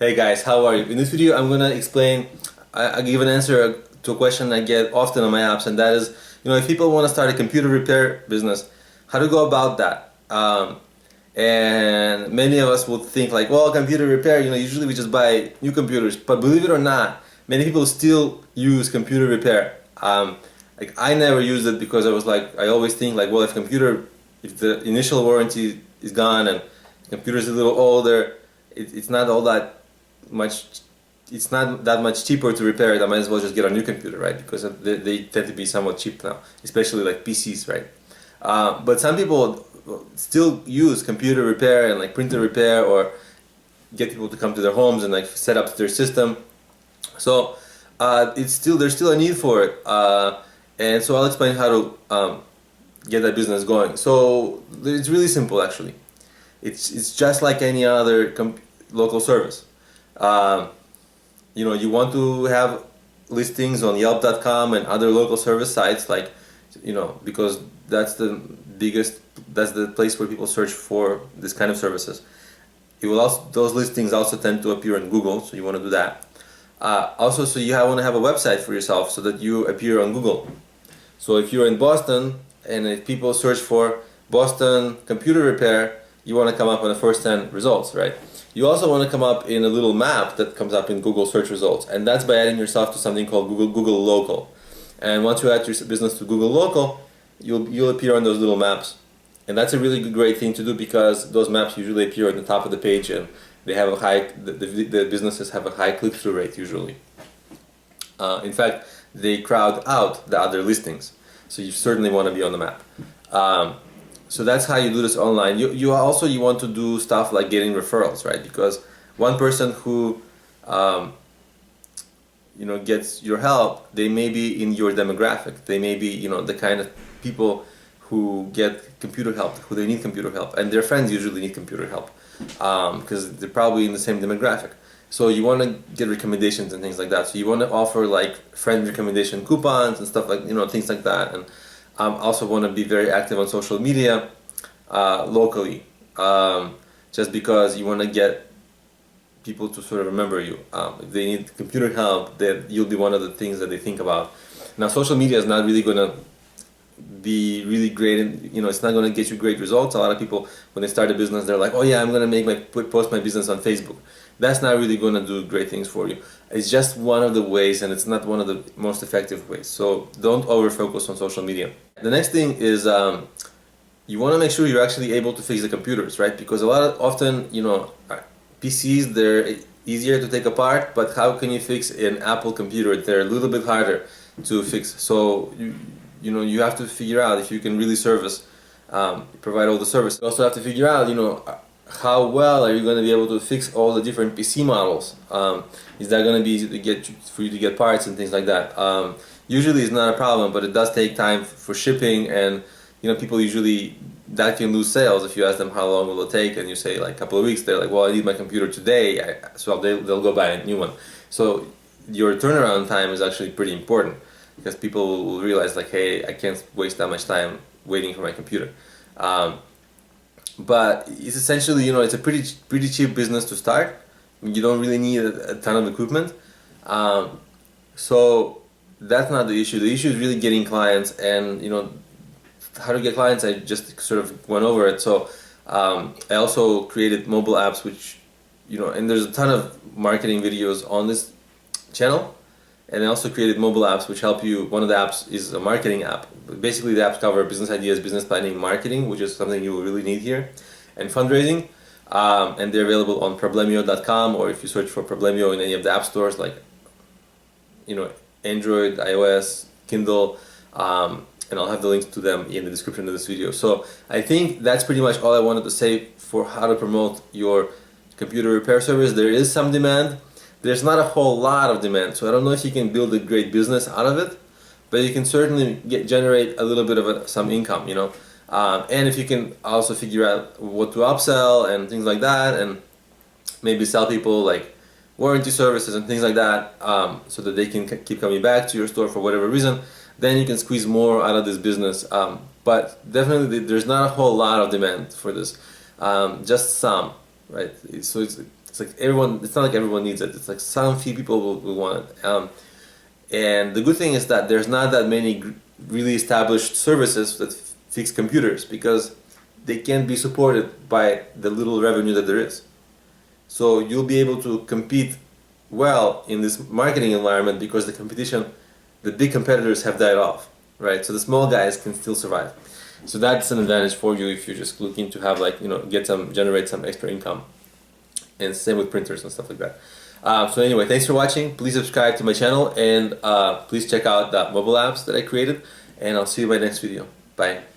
Hey guys, how are you? In this video, I'm gonna explain. I give an answer to a question I get often on my apps, and that is, if people want to start a computer repair business, how to go about that? And many of us would think like, well, computer repair, usually we just buy new computers. But believe it or not, many people still use computer repair. Like I never used it because I always think like, well, if the initial warranty is gone and the computer is a little older, it's not all that much. It's not that much cheaper to repair it. I might as well just get a new computer, right? Because they tend to be somewhat cheap now, especially like PCs, right? But some people still use computer repair and like printer repair, or get people to come to their homes and like set up their system. So there's still a need for it, and so I'll explain how to get that business going. So it's really simple actually. It's just like any other local service. You want to have listings on Yelp.com and other local service sites, like, because that's the place where people search for this kind of services. Those listings also tend to appear on Google, so you want to do that. Also, so you want to have a website for yourself so that you appear on Google. So if you're in Boston and if people search for Boston computer repair, you want to come up on the first 10 results, right? You also want to come up in a little map that comes up in Google search results, and that's by adding yourself to something called Google Local. And once you add your business to Google Local, you'll appear on those little maps, and that's a really great thing to do because those maps usually appear at the top of the page, and they have the businesses have a high click-through rate usually. In fact, they crowd out the other listings, so you certainly want to be on the map. So that's how you do this online. You want to do stuff like getting referrals, right? Because one person who gets your help, they may be in your demographic. They may be the kind of people who get computer help, who they need computer help, and their friends usually need computer help because they're probably in the same demographic. So you want to get recommendations and things like that. So you want to offer like friend recommendation coupons and stuff like things like that. And also want to be very active on social media locally, just because you want to get people to sort of remember you. If they need computer help, then you'll be one of the things that they think about. Now, social media is not really going to be really great, and it's not going to get you great results. A lot of people, when they start a business, they're like, oh yeah, I'm going to post my business on Facebook. That's not really going to do great things for you. It's just one of the ways, and it's not one of the most effective ways. So don't over-focus on social media. The next thing is you want to make sure you're actually able to fix the computers, right? Because often, PCs, they're easier to take apart, but how can you fix an Apple computer? They're a little bit harder to fix. So you have to figure out if you can really provide all the service. You also have to figure out, how well are you going to be able to fix all the different PC models? Is that going to be easy for you to get parts and things like that? Usually it's not a problem, but it does take time for shipping, and people usually, that can lose sales if you ask them how long will it take, and you say like a couple of weeks. They're like, well, I need my computer today, so they'll go buy a new one. So your turnaround time is actually pretty important, because people will realize like, hey, I can't waste that much time waiting for my computer. But it's essentially, it's a pretty cheap business to start. You don't really need a ton of equipment. So that's not the issue. The issue is really getting clients, and how to get clients, I just sort of went over it. So I also created mobile apps, which, and there's a ton of marketing videos on this channel. And I also created mobile apps which help you. One of the apps is a marketing app. Basically, the apps cover business ideas, business planning, marketing, which is something you will really need here, and fundraising. And they're available on Problemio.com, or if you search for Problemio in any of the app stores, like Android, iOS, Kindle, and I'll have the links to them in the description of this video. So I think that's pretty much all I wanted to say for how to promote your computer repair service. There is some demand. There's not a whole lot of demand, so I don't know if you can build a great business out of it, but you can certainly generate a little bit of some income, and if you can also figure out what to upsell and things like that, and maybe sell people like warranty services and things like that, so that they can keep coming back to your store for whatever reason, then you can squeeze more out of this business. But definitely there's not a whole lot of demand for this, just some, right? So It's like everyone. It's not like everyone needs it. It's like some few people will want it. And the good thing is that there's not that many really established services that fix computers, because they can't be supported by the little revenue that there is. So you'll be able to compete well in this marketing environment because the big competitors have died off, right? So the small guys can still survive. So that's an advantage for you if you're just looking to have, like, generate some extra income. And same with printers and stuff like that. So anyway, thanks for watching. Please subscribe to my channel, and please check out the mobile apps that I created, and I'll see you in my next video. Bye.